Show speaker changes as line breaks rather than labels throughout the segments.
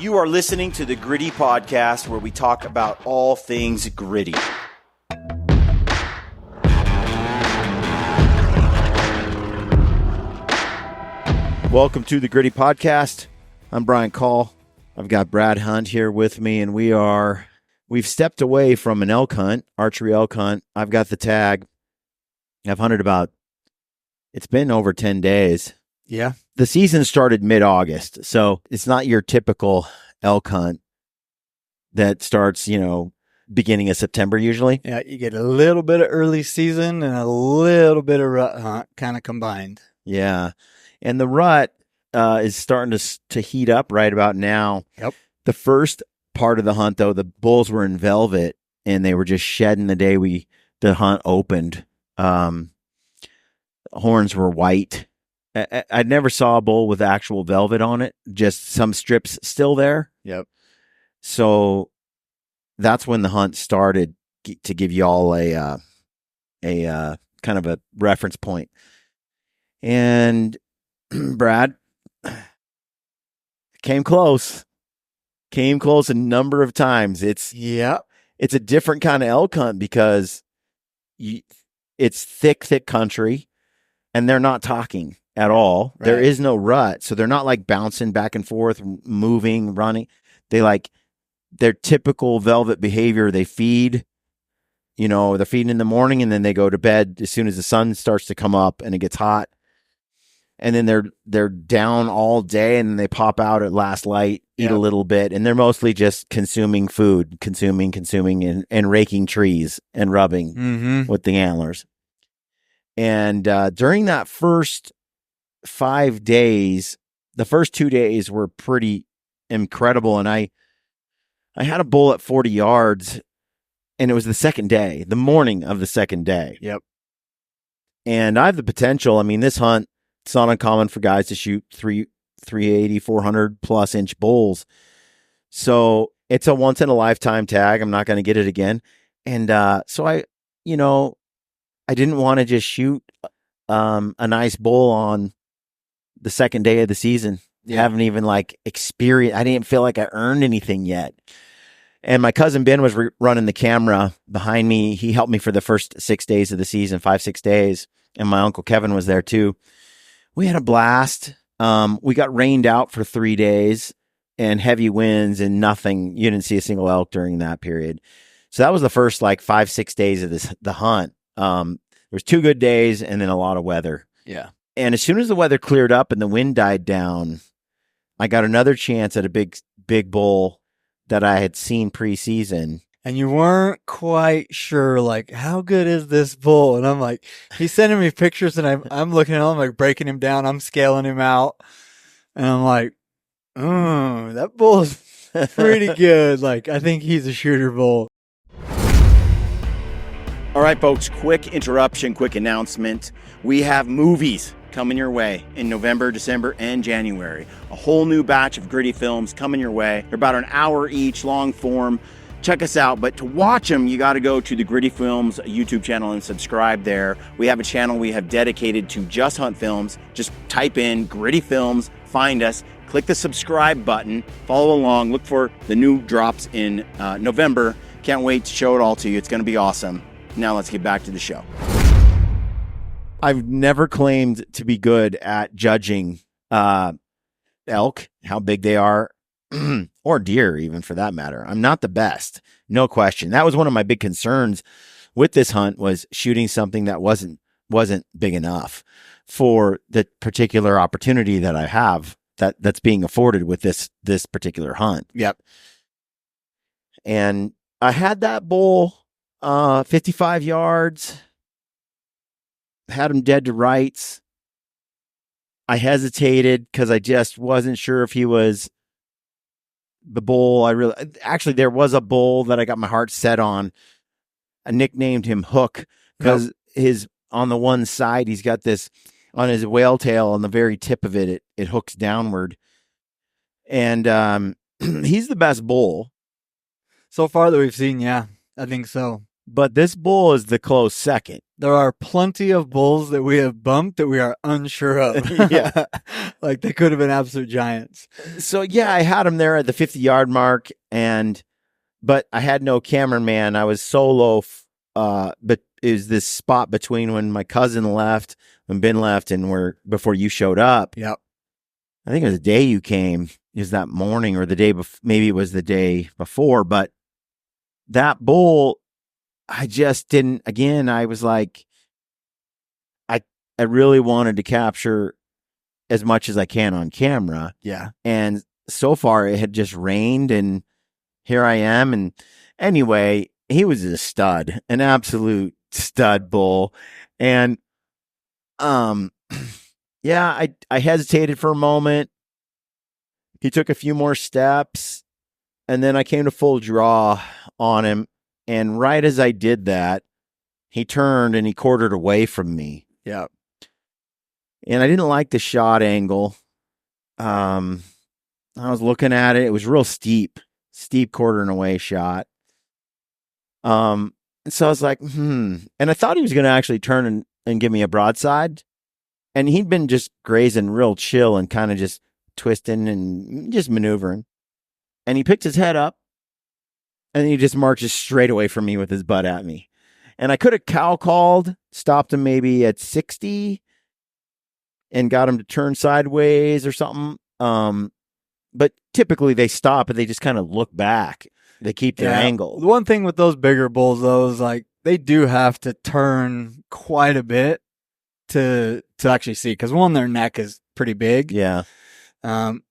You are listening to the Gritty Podcast, where we talk about all things gritty. Welcome to the Gritty Podcast. I'm Brian Call. I've got Brad Hunt here with me, and we've stepped away from an elk hunt, archery elk hunt. I've got the tag. I've hunted it's been over 10 days.
Yeah.
The season started mid-August, so it's not your typical elk hunt that starts, beginning of September usually.
Yeah, you get a little bit of early season and a little bit of rut hunt kind of combined.
Yeah. And the rut is starting to heat up right about now.
Yep.
The first part of the hunt, though, the bulls were in velvet, and they were just shedding the day the hunt opened. Horns were white. I never saw a bull with actual velvet on it, just some strips still there.
Yep.
So that's when the hunt started, to give you all a kind of a reference point. And Brad came close a number of times. It's a different kind of elk hunt because it's thick country, and they're not talking at all. Right. There is no rut, so they're not like bouncing back and forth, moving, running. Their typical velvet behavior. They feed, they're feeding in the morning, and then they go to bed as soon as the sun starts to come up and it gets hot. And then they're down all day, and then they pop out at last light, eat a little bit, and they're mostly just consuming food, consuming, and raking trees and rubbing with the antlers. And during that first 5 days, the first 2 days were pretty incredible. And I had a bull at 40 yards, and it was the second day, the morning of the second day.
Yep.
And I have the potential. I mean, this hunt, it's not uncommon for guys to shoot 380, 400 plus inch bulls. So it's a once in a lifetime tag. I'm not going to get it again. And so I didn't want to just shoot a nice bull on the second day of the season. Yeah. Haven't even experienced. I didn't feel like I earned anything yet. And my cousin Ben was running the camera behind me. He helped me for the first 6 days of the season, 5-6 days. And my uncle Kevin was there too. We had a blast. We got rained out for 3 days and heavy winds and nothing. You didn't see a single elk during that period. So that was the first 5-6 days of the hunt. There was 2 good days and then a lot of weather.
Yeah.
And as soon as the weather cleared up and the wind died down, I got another chance at a big bull that I had seen preseason.
And you weren't quite sure, how good is this bull? And I'm like, he's sending me pictures, and I'm looking at him, breaking him down. I'm scaling him out. And I'm like, that bull is pretty good. I think he's a shooter bull.
All right, folks, quick interruption, quick announcement. We have movies coming your way in November, December, and January. A whole new batch of gritty films coming your way. They're about an hour each, long form. Check us out. But to watch them, you got to go to the Gritty Films YouTube channel and subscribe there. We have a channel we have dedicated to just hunt films. Just type in Gritty Films, find us, click the subscribe button, follow along, look for the new drops in November. Can't wait to show it all to you. It's going to be awesome. Now let's get back to the show. I've never claimed to be good at judging elk, how big they are, or deer even for that matter. I'm not the best, no question. That was one of my big concerns with this hunt, was shooting something that wasn't big enough for the particular opportunity that I have that's being afforded with this particular hunt.
Yep.
And I had that bull 55 yards, had him dead to rights. I hesitated because I just wasn't sure if he was the bull. There was a bull that I got my heart set on. I nicknamed him Hook because on the one side, he's got this on his whale tail, on the very tip of it hooks downward. And he's the best bull
so far that we've seen. Yeah, I think so.
but this bull is the close second.
There are plenty of bulls that we have bumped that we are unsure of.
Yeah.
Like they could have been absolute giants.
So yeah, I had him there at the 50-yard mark, but I had no cameraman. I was solo, but it was this spot between when my cousin left, when Ben left, and before you showed up.
Yep.
I think it was the day you came. It was that morning or the day before. Maybe it was the day before, but that bull, I just didn't. Again, I was like, I really wanted to capture as much as I can on camera.
Yeah.
And so far it had just rained, and here I am. And anyway, he was a stud, an absolute stud bull. And, yeah, I hesitated for a moment. He took a few more steps, and then I came to full draw on him. And right as I did that, he turned and he quartered away from me.
Yeah.
And I didn't like the shot angle. I was looking at it. It was real steep quartering away shot. And so I was like, And I thought he was going to actually turn and give me a broadside. And he'd been just grazing real chill and kind of just twisting and just maneuvering. And he picked his head up, and he just marches straight away from me with his butt at me. And I could have cow called, stopped him maybe at 60 and got him to turn sideways or something. But typically they stop and they just kind of look back. They keep their angle.
The one thing with those bigger bulls, though, is like they do have to turn quite a bit to actually see, because one, their neck is pretty big.
Yeah.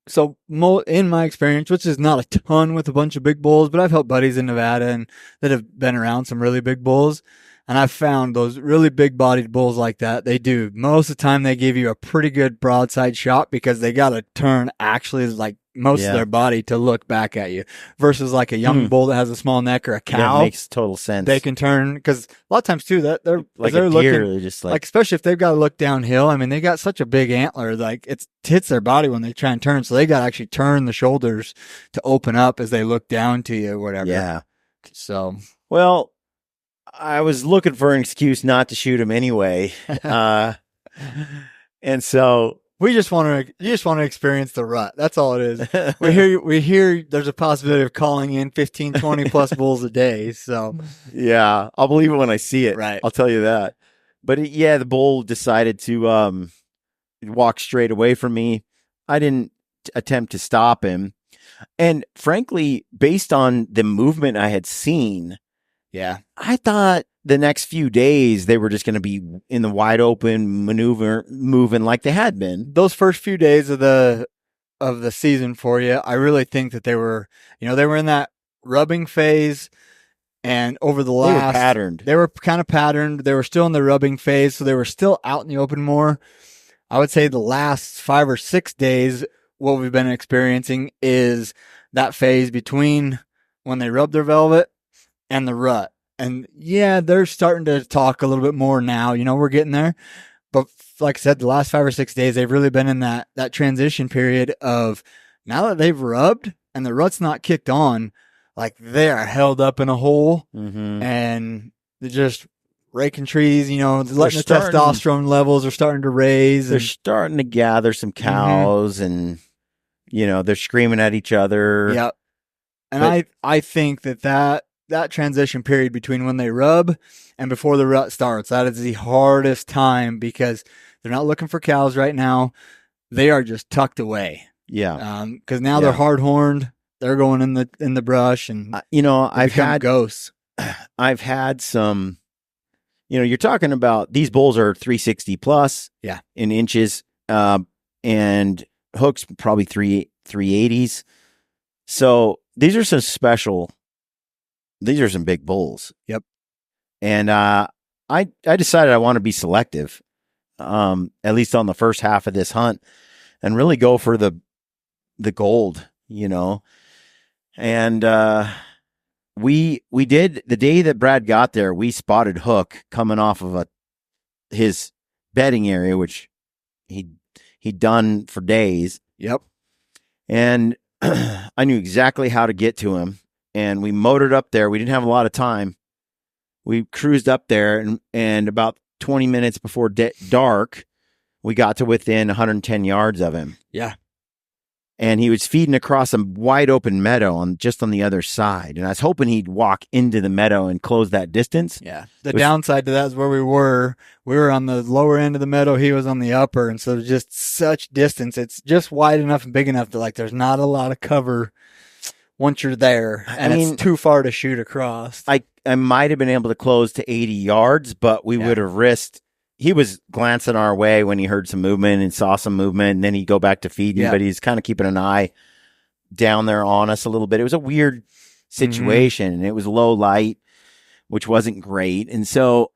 So in my experience, which is not a ton with a bunch of big bulls, but I've helped buddies in Nevada and that have been around some really big bulls. And I've found those really big bodied bulls like that, they do. Most of the time they give you a pretty good broadside shot because they got to turn actually like most of their body to look back at you, versus like a young bull that has a small neck or a cow.
Yeah, makes total sense.
They can turn, because a lot of times too, that they're
like
they're
a
looking,
deer, they're just like
especially if they've got to look downhill. I mean, they got such a big antler, like it hits their body when they try and turn. So they got to actually turn the shoulders to open up as they look down to you or whatever.
Yeah.
So,
well, I was looking for an excuse not to shoot him anyway. And so
you just want to experience the rut. That's all it is. We hear there's a possibility of calling in 15, 20 plus bulls a day. So
yeah, I'll believe it when I see it.
Right.
I'll tell you that. But the bull decided to walk straight away from me. I didn't attempt to stop him. And frankly, based on the movement I had seen, I thought the next few days they were just going to be in the wide open moving like they had been.
Those first few days of the season for you, I really think that they were in that rubbing phase, and over the last,
they were patterned.
They were kind of patterned. They were still in the rubbing phase, so they were still out in the open more. I would say the last 5 or 6 days, what we've been experiencing is that phase between when they rub their velvet and the rut. And they're starting to talk a little bit more now. We're getting there. But like I said, the last 5 or 6 days, they've really been in that transition period of, now that they've rubbed and the rut's not kicked on, like they are held up in a hole and they're just raking trees, letting the testosterone levels are starting to raise.
They're starting to gather some cows and, they're screaming at each other.
Yep. And I think that transition period between when they rub and before the rut starts, that is the hardest time, because they're not looking for cows right now. They are just tucked away.
Yeah.
Because now they're hard horned. They're going in the brush, and
I've had ghosts. I've had some. You're talking about, these bulls are 360 plus.
Yeah.
In inches, and hooks probably 380s. So these are some big bulls.
Yep.
And I decided I want to be selective, at least on the first half of this hunt, and really go for the gold, And we did, the day that Brad got there, we spotted Hook coming off of his bedding area, which he'd done for days.
Yep.
And I knew exactly how to get to him. And we motored up there. We didn't have a lot of time. we cruised up there, and about 20 minutes before dark, we got to within 110 yards of him.
Yeah.
And he was feeding across a wide open meadow just on the other side. And I was hoping he'd walk into the meadow and close that distance.
Yeah. The downside to that is where we were. We were on the lower end of the meadow. He was on the upper. And so there's just such distance. It's just wide enough and big enough that like there's not a lot of cover once you're there. And it's too far to shoot across.
I might have been able to close to 80 yards, but we would have risked. He was glancing our way when he heard some movement and saw some movement, and then he'd go back to feeding, but he's kind of keeping an eye down there on us a little bit. It was a weird situation, and it was low light, which wasn't great. And so,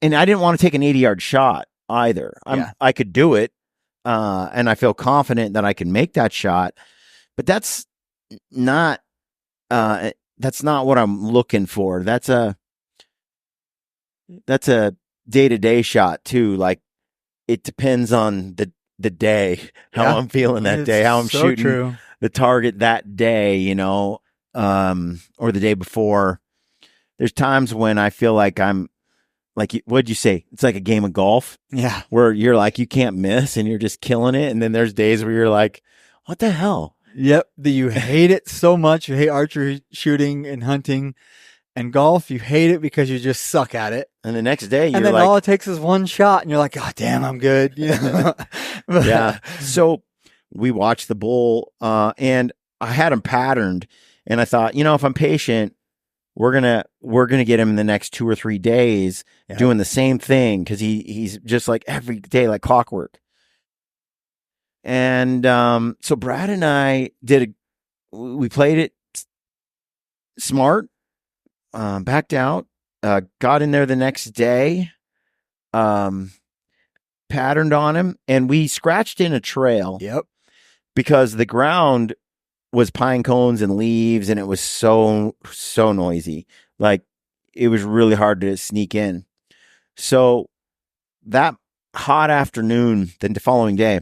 and I didn't want to take an 80-yard shot either. I could do it, and I feel confident that I can make that shot, but that's not what I'm looking for. That's a day-to-day shot too. Like, it depends on the day, how I'm feeling that day, how I'm shooting the target that day, you know, or the day before. There's times when I feel like I'm like, what'd you say? It's like a game of golf.
Yeah.
Where you're like, you can't miss and you're just killing it. And then there's days where you're like, what the hell?
Yep. You hate it so much. You hate archery shooting and hunting. And golf, you hate it because you just suck at it.
And the next day, you're
and then
like,
all it takes is one shot, and you're like, "Oh, damn, I'm good." You know?
Yeah. So we watched the bull, and I had him patterned, and I thought, you know, if I'm patient, we're gonna get him in the next 2 or 3 days doing the same thing because he's just like every day like clockwork. And so Brad and I we played it smart. Backed out, got in there the next day, patterned on him, and we scratched in a trail.
Yep.
Because the ground was pine cones and leaves, and it was so noisy. Like, it was really hard to sneak in. So that hot afternoon, then the following day,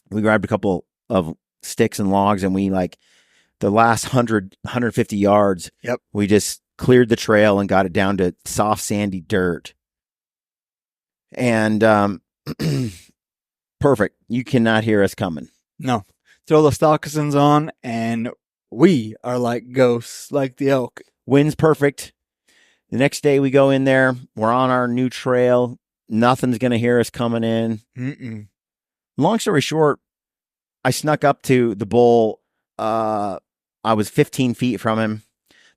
we grabbed a couple of sticks and logs, and we the last 150 yards, we just cleared the trail and got it down to soft, sandy dirt. And perfect. You cannot hear us coming.
No. Throw the stockings on, and we are like ghosts, like the elk.
Wind's perfect. The next day we go in there. We're on our new trail. Nothing's going to hear us coming in. Long story short, I snuck up to the bull. I was 15 feet from him.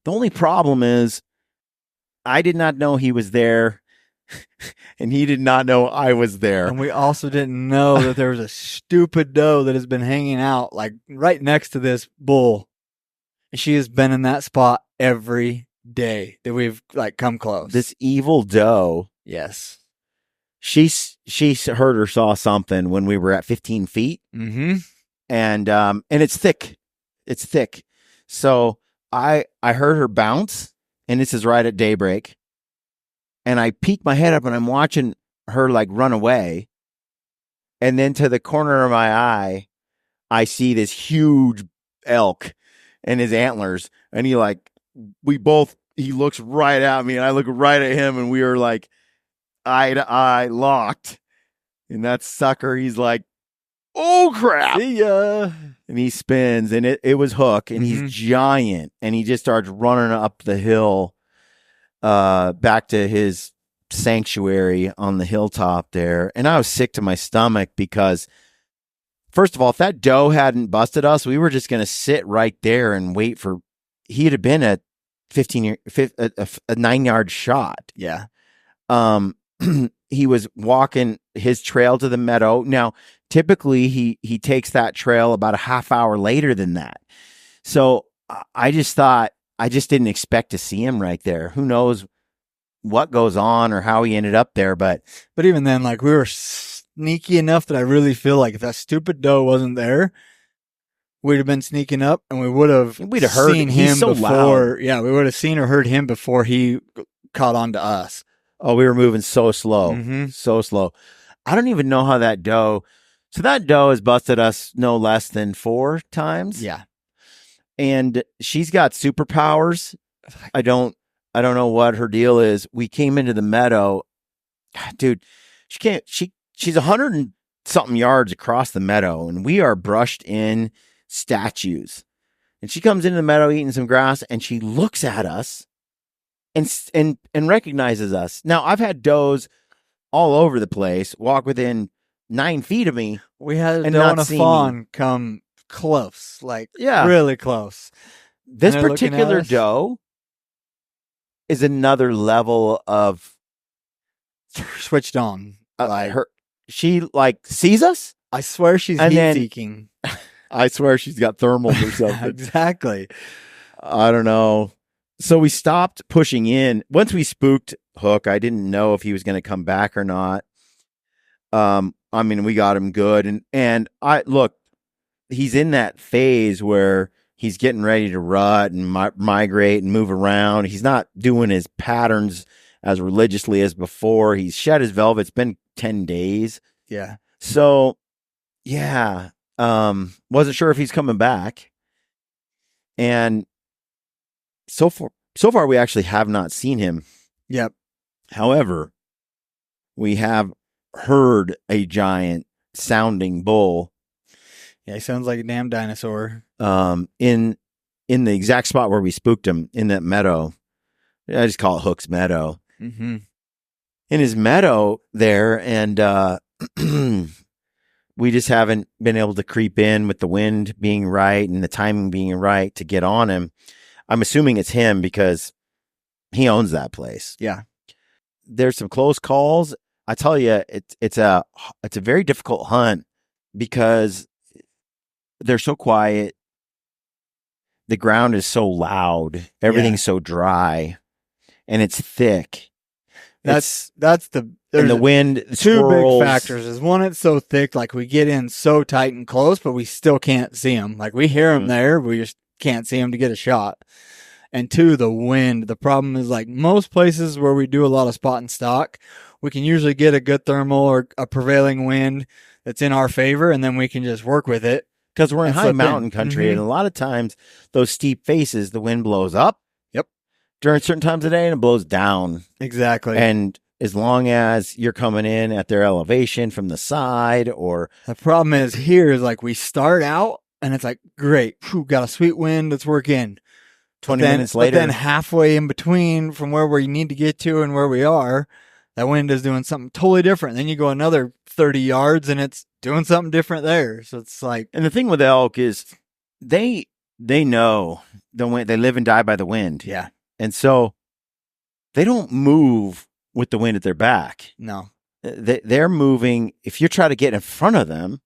The only problem is I did not know he was there, and he did not know I was there.
And we also didn't know that there was a stupid doe that has been hanging out like right next to this bull. And she has been in that spot every day that we've come close.
This evil doe.
Yes.
She heard or saw something when we were at 15 feet.
Mm-hmm.
And it's thick. It's thick. So I heard her bounce, and this is right at daybreak. And I peek my head up, and I'm watching her run away. And then to the corner of my eye, I see this huge elk and his antlers. And he looks right at me, and I look right at him, and we are eye to eye locked. And that sucker, he's like, oh crap.
See ya.
And he spins, and it was Hook, and he's giant, and he just starts running up the hill back to his sanctuary on the hilltop there. And I was sick to my stomach because, first of all, if that doe hadn't busted us, we were just going to sit right there and wait for, he'd have been a 9-yard shot.
Yeah.
He was walking his trail to the meadow. Now, typically he takes that trail about a half hour later than that. So I just didn't expect to see him right there. Who knows what goes on or how he ended up there. But
even then, we were sneaky enough that I really feel like if that stupid doe wasn't there, we'd have been sneaking up, and we'd have heard seen him
so
before.
Loud.
Yeah, we would have seen or heard him before he caught on to us.
Oh, we were moving so slow. So slow. I don't even know how that doe. So that doe has busted us no less than 4 times.
Yeah.
And she's got superpowers. I don't I don't know what her deal is. We came into the meadow. Dude, she's 100 and something yards across the meadow, and we are brushed in statues. And she comes into the meadow eating some grass, and she looks at us and recognizes us. Now, I've had does all over the place walk within 9 feet of me.
We had a
and
doe
not
and a
see
fawn come close, like
Yeah.
really close.
This
And they're looking at
particular
us.
doe is another level of
Switched on.
she like sees us.
I swear she's
And
heat
then-
seeking.
I swear she's got thermals or something.
Exactly.
I don't know. So we stopped pushing in. Once we spooked Hook, I didn't know if he was going to come back or not. I mean, we got him good. And I look, he's in that phase where he's getting ready to rut and migrate and move around. He's not doing his patterns as religiously as before. He's shed his velvet. It's been 10 days.
Yeah.
So, yeah. Wasn't sure if he's coming back. And so far, we actually have not seen him.
Yep.
However, we have heard a giant sounding bull
Yeah, he sounds like a damn dinosaur.
in the exact spot where we spooked him in that meadow. I just call it Hook's Meadow.
Mm-hmm.
In his meadow there, and we just haven't been able to creep in with the wind being right and the timing being right to get on him. I'm assuming it's him because he owns that place.
Yeah.
There's some close calls. I tell you, it's a very difficult hunt because they're so quiet. The ground is so loud. Everything's so dry, and it's thick.
That's
And the wind,
two
swirls.
big factors. Is one, it's so thick, like we get in so tight and close, but we still can't see them. Like we hear them there, we just can't see them to get a shot. And two, the wind. The problem is like most places where we do a lot of spot and stock, we can usually get a good thermal or a prevailing wind that's in our favor, and then we can just work with it.
Because we're in
And
high
flip in.
mountain country,
Mhm.
and a lot of times those steep faces, the wind blows up.
Yep.
During certain times of day, and it blows down.
Exactly.
And as long as you're coming in at their elevation from the side, or
The problem is here is like we start out and it's like, great, whew, got a sweet wind, let's work in.
20
Then-
minutes later,
But then halfway in between from where we need to get to and where we are, that wind is doing something totally different. Then you go another 30 yards and it's doing something different there. So it's like,
and the thing with elk is they know the wind. They live and die by the wind.
yeah,
And so they don't move with the wind at their back.
no.
They're moving. If you try to get in front of them,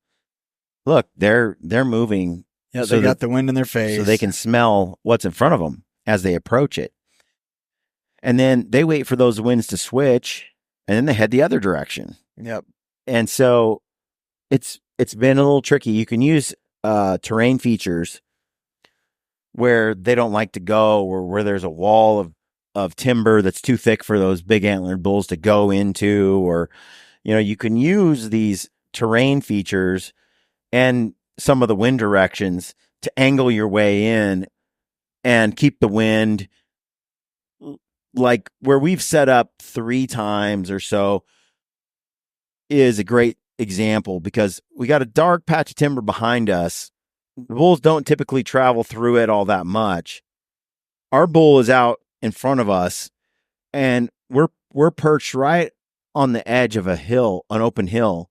look, they're moving
Yeah,
So
they got
that-
the wind in their face.
so they can smell what's in front of them as they approach it. And then they wait for those winds to switch, and then they head the other direction.
Yep.
And so it's been a little tricky. You can use terrain features where they don't like to go, or where there's a wall of timber that's too thick for those big antlered bulls to go into, or you can use these terrain features and some of the wind directions to angle your way in and keep the wind. Like where we've set up 3 times or so is a great example, because we got a dark patch of timber behind us. The bulls don't typically travel through it all that much. Our bull is out in front of us, and we're perched right on the edge of a hill, an open hill,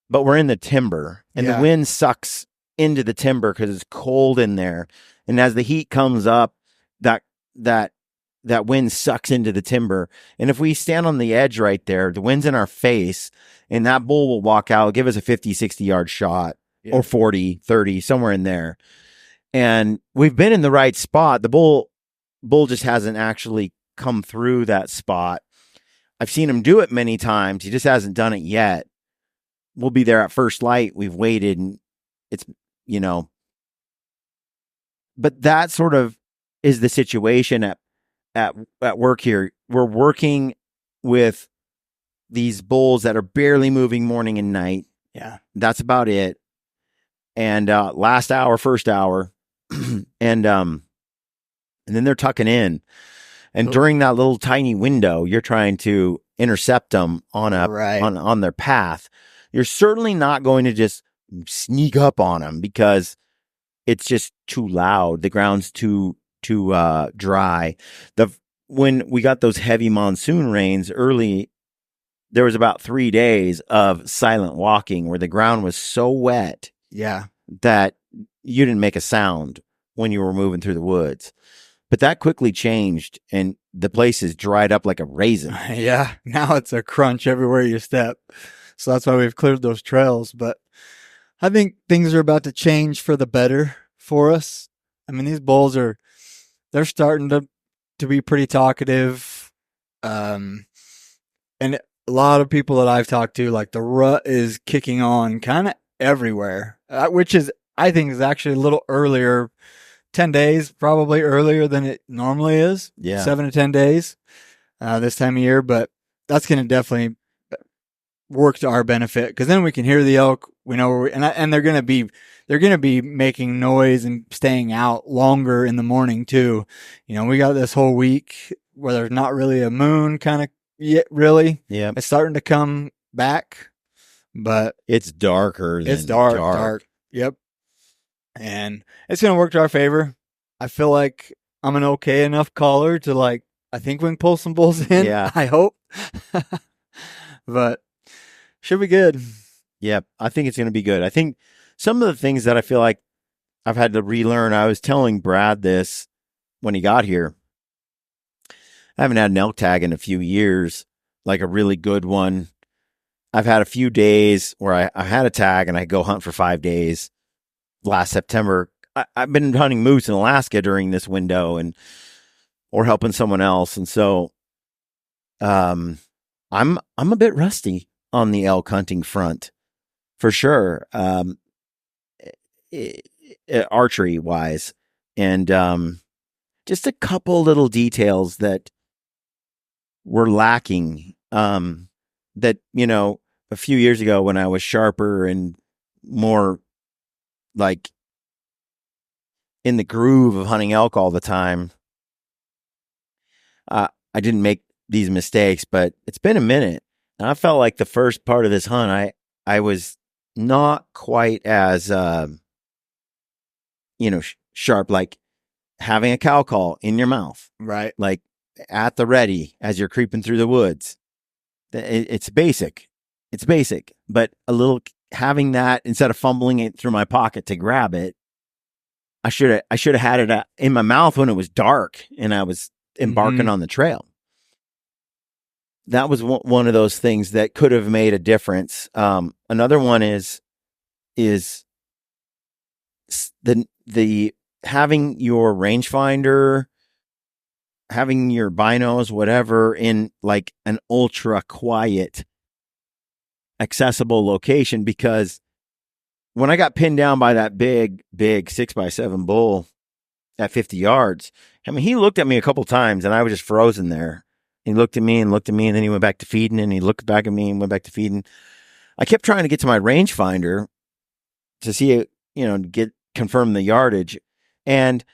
but we're in the timber, and
Yeah.
the wind sucks into the timber because it's cold in there. And as the heat comes up, that wind sucks into the timber. And if we stand on the edge right there, the wind's in our face, and that bull will walk out, give us a 50, 60 yard shot,
Yeah.
or 40, 30, somewhere in there. And we've been in the right spot. The bull just hasn't actually come through that spot. I've seen him do it many times. He just hasn't done it yet. We'll be there at first light. We've waited, and it's, but that sort of is the situation at work here. We're working with these bulls that are barely moving morning and night.
Yeah.
That's about it. And last hour, first hour, and then they're tucking in. And during that little tiny window, you're trying to intercept them on on their path. You're certainly not going to just sneak up on them because it's just too loud. The ground's too dry. When we got those heavy monsoon rains early, there was about 3 days of silent walking where the ground was so wet that you didn't make a sound when you were moving through the woods. But that quickly changed, and the place is dried up like a raisin.
Yeah, now it's a crunch everywhere you step. So that's why we've cleared those trails. But I think things are about to change for the better for us. I mean, these bulls they're starting to be pretty talkative. And a lot of people that I've talked to, like the rut is kicking on kind of everywhere, which I think is actually a little earlier. 10 days, probably earlier than it normally is.
Yeah.
7 to 10 days this time of year. But that's going to definitely work to our benefit because then we can hear the elk. We know where and they're going to be making noise and staying out longer in the morning too. You know, we got this whole week where there's not really a moon kind of yet, really.
Yeah.
It's starting to come back, but
it's darker.
It's dark. Yep. And it's going to work to our favor. I feel like I'm an okay enough caller to I think we can pull some bulls in.
Yeah.
I hope. But should be good.
Yeah, I think it's going to be good. I think some of the things that I feel like I've had to relearn, I was telling Brad this when he got here. I haven't had an elk tag in a few years, like a really good one. I've had a few days where I had a tag and I go hunt for 5 days. Last September, I've been hunting moose in Alaska during this window or helping someone else. And so, I'm a bit rusty on the elk hunting front for sure. Archery wise. And, just a couple little details that were lacking, that, a few years ago when I was sharper and more like in the groove of hunting elk all the time, I didn't make these mistakes, but it's been a minute. And I felt like the first part of this hunt, I was not quite as, sharp, like having a cow call in your mouth,
right?
Like at the ready as you're creeping through the woods. It's basic. It's basic, but a little having that instead of fumbling it through my pocket to grab it. I should have had it in my mouth when it was dark and I was embarking on the trail. That was one of those things that could have made a difference. Another one is the having your rangefinder, having your binos, whatever, in like an ultra quiet, accessible location, because when I got pinned down by that big 6x7 bull at 50 yards, I mean, he looked at me a couple times and I was just frozen there. He looked at me, and then he went back to feeding, and he looked back at me and went back to feeding. I kept trying to get to my rangefinder to see it, confirm the yardage, and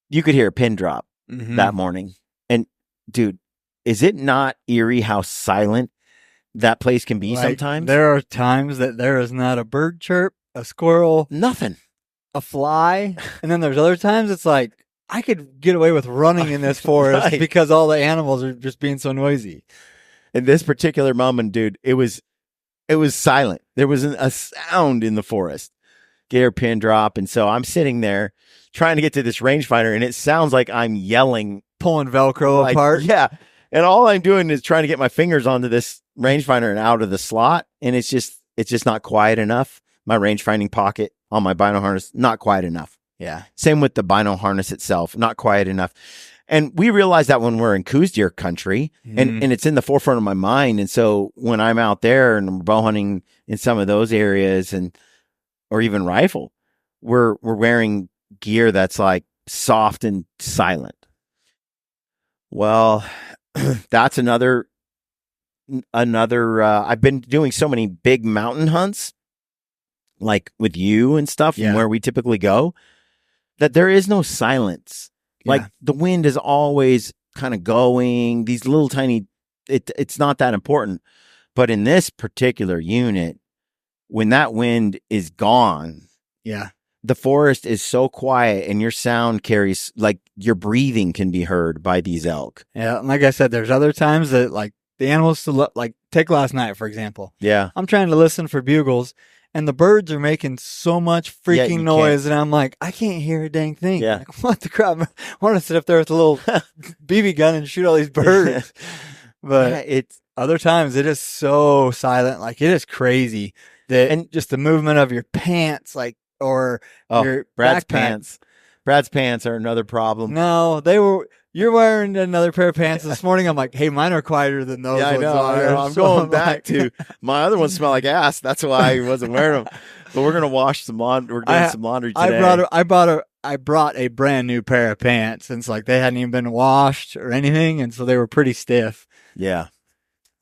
you could hear a pin drop that morning. And dude, is it not eerie how silent that place can be sometimes?
There are times that there is not a bird chirp, a squirrel,
nothing,
a fly. And then there's other times it's like, I could get away with running in this forest because all the animals are just being so noisy.
In this particular moment, dude, it was silent. There wasn't a sound in the forest. Get a pin drop. And so I'm sitting there trying to get to this rangefinder, and it sounds like I'm yelling,
pulling Velcro apart.
Yeah. And all I'm doing is trying to get my fingers onto this rangefinder and out of the slot. And it's just not quiet enough. My rangefinding pocket on my bino harness, not quiet enough.
Yeah.
Same with the bino harness itself, not quiet enough. And we realize that when we're in Coues deer country, and it's in the forefront of my mind. And so when I'm out there and we're bow hunting in some of those areas, or even rifle, we're wearing gear that's like soft and silent. Well, that's another, I've been doing so many big mountain hunts, like with you and stuff, and where we typically go, that there is no silence. Yeah. Like the wind is always kind of going, these little tiny, it's not that important. But in this particular unit, when that wind is gone,
Yeah.
the forest is so quiet and your sound carries, like your breathing can be heard by these elk.
Yeah. Like I said, there's other times that like the animals, like take last night, for example.
Yeah.
I'm trying to listen for bugles and the birds are making so much freaking noise. And I'm like, I can't hear a dang thing.
Yeah.
Like, what the crap? I want to sit up there with a little BB gun and shoot all these birds. But
Yeah, it's
other times it is so silent. Like it is crazy that, and just the movement of your pants, like, or your
Brad's
backpack.
pants. Brad's pants are another problem.
No, you're wearing another pair of pants this morning. I'm like, hey, mine are quieter than those.
Yeah, I
ones
know.
are.
I'm
So
going
I'm
back
like-
to my other ones smell like ass. That's why I wasn't wearing them. But we're gonna wash some laundry. We're doing some laundry today.
I brought a brand new pair of pants since like they hadn't even been washed or anything, and so they were pretty stiff.
Yeah,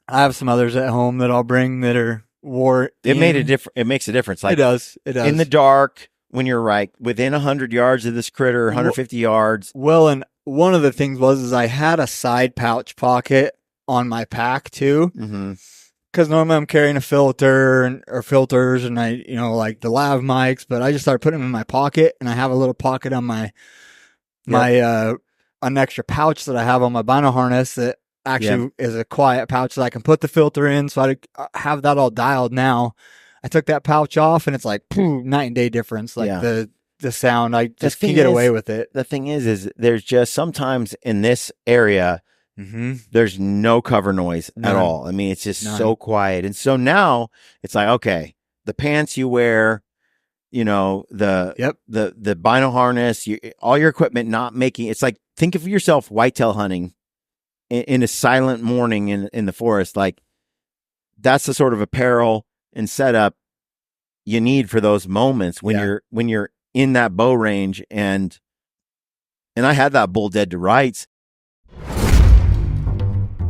I have some others at home that I'll bring that are wore.
it made a difference. It makes a difference. Like
It does.
in the dark when you're within 100 yards of this critter, 150 yards.
Well, and one of the things is I had a side pouch pocket on my pack too.
Mm-hmm.
Because normally I'm carrying a filter or filters and I, like the lav mics, but I just started putting them in my pocket and I have a little pocket on an extra pouch that I have on my bino harness that actually is a quiet pouch that I can put the filter in. So I have that all dialed now. I took that pouch off and it's like night and day difference. Like the sound, I just can't get away with it.
The thing is there's just sometimes in this area, there's no cover noise at all. I mean, it's just so quiet. And so now it's like, okay, the pants you wear, the bino harness, all your equipment not making, it's like, think of yourself whitetail hunting in a silent morning in the forest. Like that's the sort of apparel and setup you need for those moments when you're in that bow range. And I had that bull dead to rights.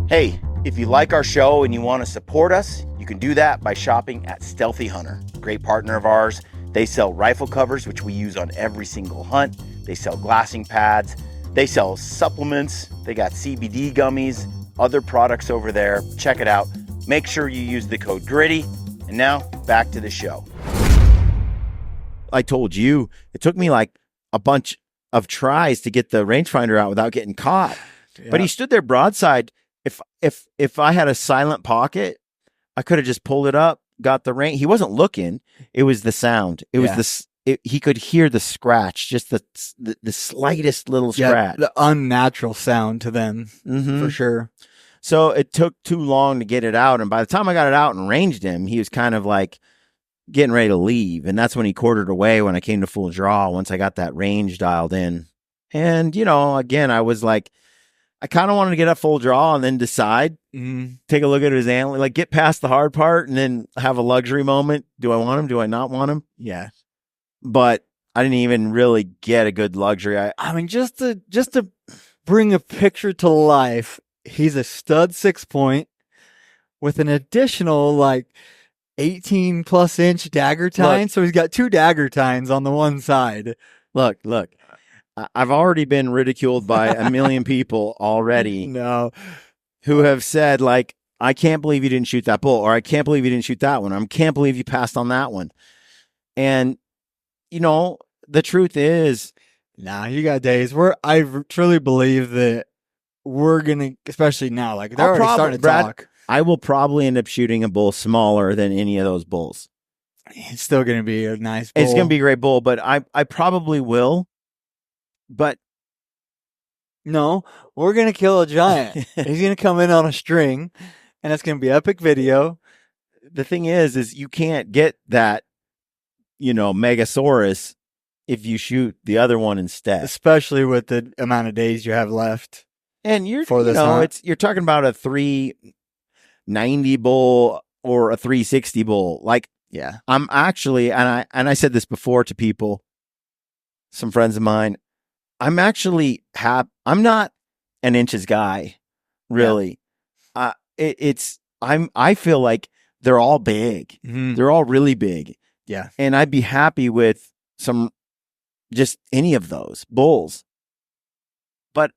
Hey, if you like our show and you want to support us, you can do that by shopping at Stealthy Hunter, great partner of ours. They sell rifle covers, which we use on every single hunt. They sell glassing pads. They sell supplements. They got CBD gummies, other products over there. Check it out. Make sure you use the code GRITTY. And now back to the show. I told you, it took me like a bunch of tries to get the rangefinder out without getting caught. Yeah. But he stood there broadside. If I had a silent pocket, I could have just pulled it up, got the range. He wasn't looking. It was the sound. It was he could hear the scratch, just the slightest little scratch.
The unnatural sound to them, for sure.
So it took too long to get it out. And by the time I got it out and ranged him, he was kind of like getting ready to leave. And that's when he quartered away when I came to full draw, once I got that range dialed in. And, again, I was like, I kind of wanted to get up full draw and then decide, take a look at his antler, like get past the hard part and then have a luxury moment. Do I want him? Do I not want him?
Yeah.
But I didn't even really get a good luxury.
I mean, just to bring a picture to life, he's a stud 6-point with an additional like 18 plus inch dagger tine. So he's got 2 dagger tines on the one side.
Look. I've already been ridiculed by a million people already.
No.
Who have said, like, I can't believe you didn't shoot that bull, or I can't believe you didn't shoot that one, or I can't believe you passed on that one. And, the truth is,
you got days where I truly believe that we're going to, especially now, like they're already starting to talk.
I will probably end up shooting a bull smaller than any of those bulls.
It's still going to be a nice bull.
It's going to be a great bull, but I probably will. But
no, we're going to kill a giant. He's going to come in on a string, and it's going to be epic video.
The thing is you can't get that, Megasaurus if you shoot the other one instead.
Especially with the amount of days you have left.
And you're talking about a 390 bull or a 360 bull. Like,
yeah,
I'm actually, and I said this before to people, some friends of mine, I'm actually I'm not an inches guy, really. Yeah. I feel like they're all big. Mm-hmm. They're all really big.
Yeah.
And I'd be happy with just any of those bulls. But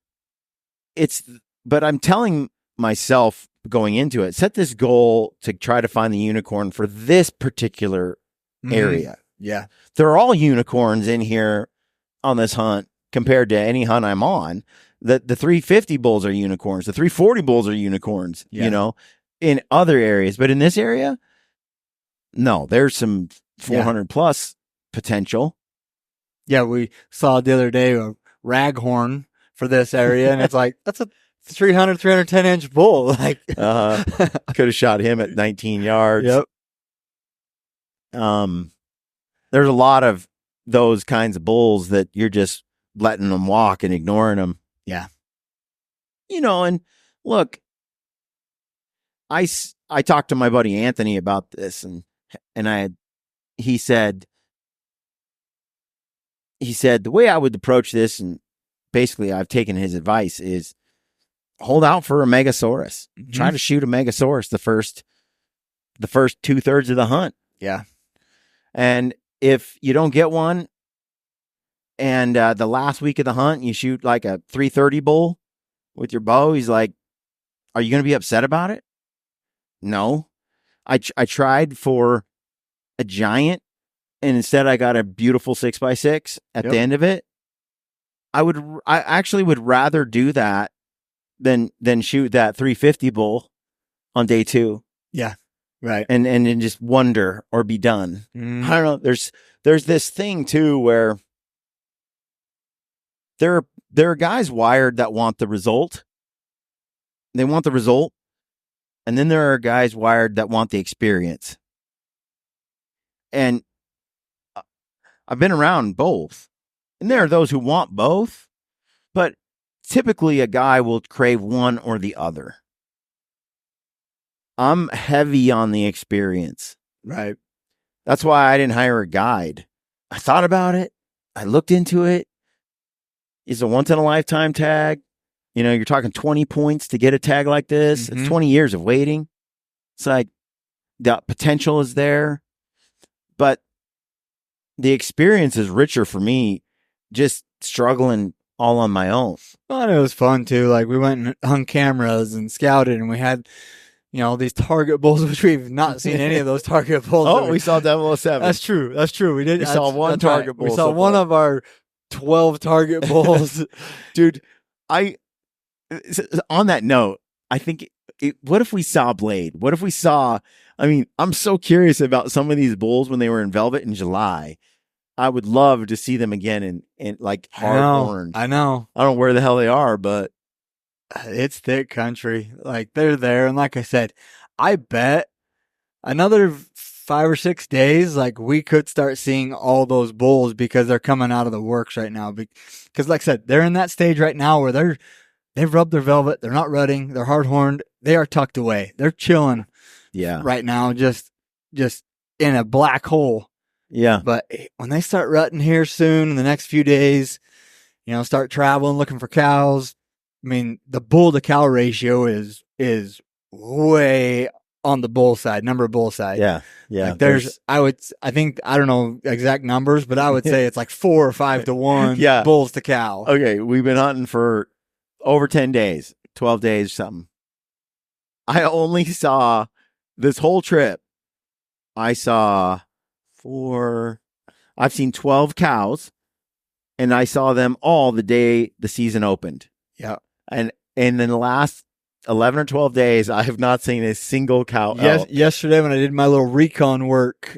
but I'm telling myself going into it, set this goal to try to find the unicorn for this particular area.
Yeah.
They're all unicorns in here on this hunt compared to any hunt I'm on. The 350 bulls are unicorns. The 340 bulls are unicorns, you know, in other areas. But in this area, no, there's some 400 plus potential.
Yeah, we saw the other day a raghorn for this area, and it's like, that's a 310 inch bull. Like,
could have shot him at 19 yards.
Yep.
There's a lot of those kinds of bulls that you're just letting them walk and ignoring them.
Yeah.
You know, and look, I talked to my buddy Anthony about this, and he said the way I would approach this, and basically I've taken his advice, is hold out for a Megasaurus.
Mm-hmm.
Try to shoot a Megasaurus the first 2/3 of the hunt.
Yeah.
And if you don't get one, and the last week of the hunt, you shoot like a 330 bull with your bow, he's like, are you going to be upset about it? No. I tried for a giant, and instead I got a beautiful 6x6 at the end of it. I actually would rather do that than shoot that 350 bull on day 2.
Yeah. Right.
And then just wonder or be done. I don't know. There's this thing too where there are guys wired that want the result. They want the result. And then there are guys wired that want the experience. And I've been around both. And there are those who want both, but typically a guy will crave one or the other. I'm heavy on the experience.
Right.
That's why I didn't hire a guide. I thought about it. I looked into it. It's a once in a lifetime tag. You know, you're talking 20 points to get a tag like this. It's 20 years of waiting. It's like the potential is there, but the experience is richer for me just struggling all on my own.
Well, and it was fun too. Like, we went and hung cameras and scouted, and we had, you know, these target bulls, which we've not seen any of those target bulls.
Oh, we saw 007.
That's true. That's true. We did.
We saw one target bull.
We saw one of our 12 target bulls.
Dude, on that note, I think, what if we saw Blade? What if we saw, I mean, I'm so curious about some of these bulls when they were in velvet in July. I would love to see them again in like hard orange.
I know.
I don't know where the hell they are, but
it's thick country. Like, they're there. And like I said, I bet another 5 or 6 days, like, we could start seeing all those bulls because they're coming out of the works right now. Because like I said, they're in that stage right now where they've rubbed their velvet. They're not rutting. They're hard horned. They are tucked away. They're chilling.
Yeah.
Right now, just in a black hole.
Yeah.
But when they start rutting here soon, in the next few days, you know, start traveling, looking for cows. I mean, the bull to cow ratio is way on the bull side, number of bull side.
Yeah. Yeah.
Like, I don't know exact numbers, but I would say it's like 4 or 5 to 1 bulls to cow.
Okay. We've been hunting for over 10 days, 12 days, something. I only saw this whole trip. I've seen 12 cows, and I saw them all the day the season opened.
Yeah.
And in the last 11 or 12 days, I have not seen a single cow.
Yesterday when I did my little recon work,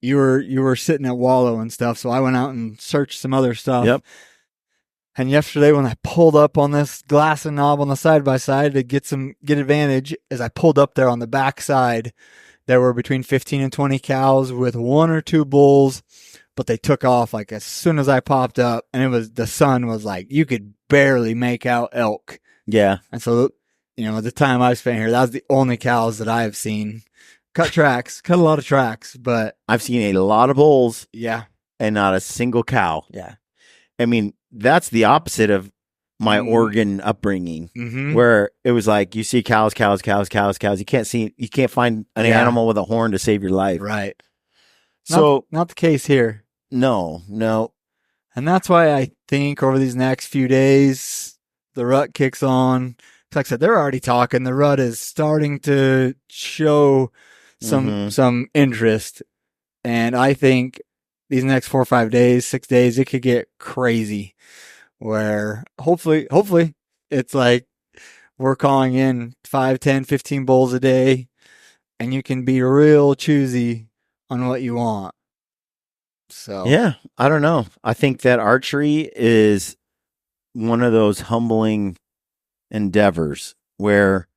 you were sitting at Wallow and stuff, so I went out and searched some other stuff.
Yep.
And yesterday when I pulled up on this glass and knob on the side-by-side to get advantage, as I pulled up there on the back side, there were between 15 and 20 cows with 1 or 2 bulls, but they took off like as soon as I popped up, and the sun was like, you could barely make out elk.
Yeah.
And so, you know, at the time I spent here, that was the only cows that I have seen. Cut a lot of tracks, but
I've seen a lot of bulls.
Yeah.
And not a single cow.
Yeah.
I mean, that's the opposite of my Oregon upbringing, where it was like, you see cows. You can't find an animal with a horn to save your life.
Right.
So
not the case here.
No.
And that's why I think over these next few days, the rut kicks on. Like I said, they're already talking. The rut is starting to show some interest. And I think these next 4 or 5 days, 6 days, it could get crazy where hopefully it's like we're calling in 5, 10, 15 bulls a day and you can be real choosy on what you want. So
yeah, I don't know. I think that archery is one of those humbling endeavors where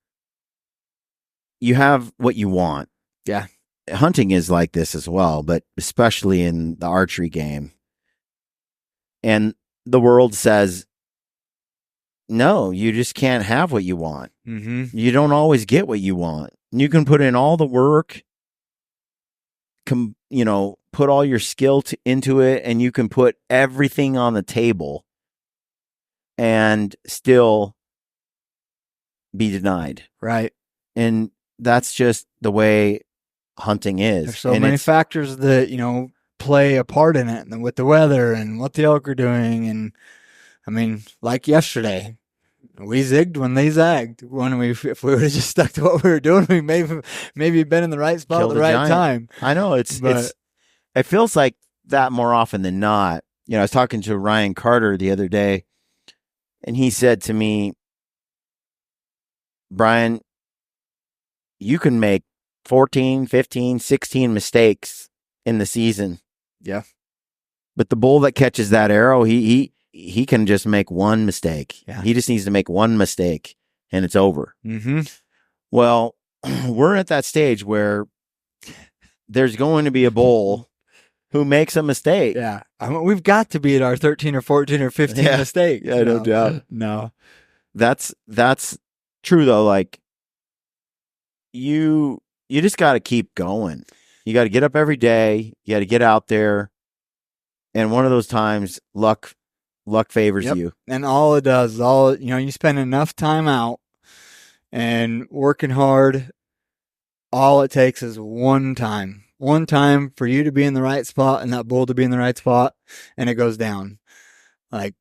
you have what you want.
Yeah.
Hunting is like this as well, but especially in the archery game. And the world says, no, you just can't have what you want.
Mm-hmm.
You don't always get what you want. You can put in all the work, put all your skill into it, and you can put everything on the table and still be denied.
Right.
And that's just the way hunting is.
There's so many factors that, play a part in it, and with the weather and what the elk are doing. And I mean, like yesterday, we zigged when they zagged. If we would have just stuck to what we were doing, we maybe been in the right spot at the right time.
I know it feels like that more often than not. I was talking to Ryan Carter the other day, and he said to me, Brian, you can make 14, 15, 16 mistakes in the season.
Yeah.
But the bull that catches that arrow, he can just make one mistake.
Yeah.
He just needs to make one mistake and it's over.
Mm-hmm.
Well, we're at that stage where there's going to be a bull who makes a mistake.
Yeah. I mean, we've got to be at our 13 or 14 or 15 mistakes.
Yeah, no doubt.
No.
That's true though. Like you just got to keep going. You got to get up every day. You got to get out there. And one of those times, luck favors you.
And all it does is you spend enough time out and working hard. All it takes is one time for you to be in the right spot and that bull to be in the right spot, and it goes down. Like,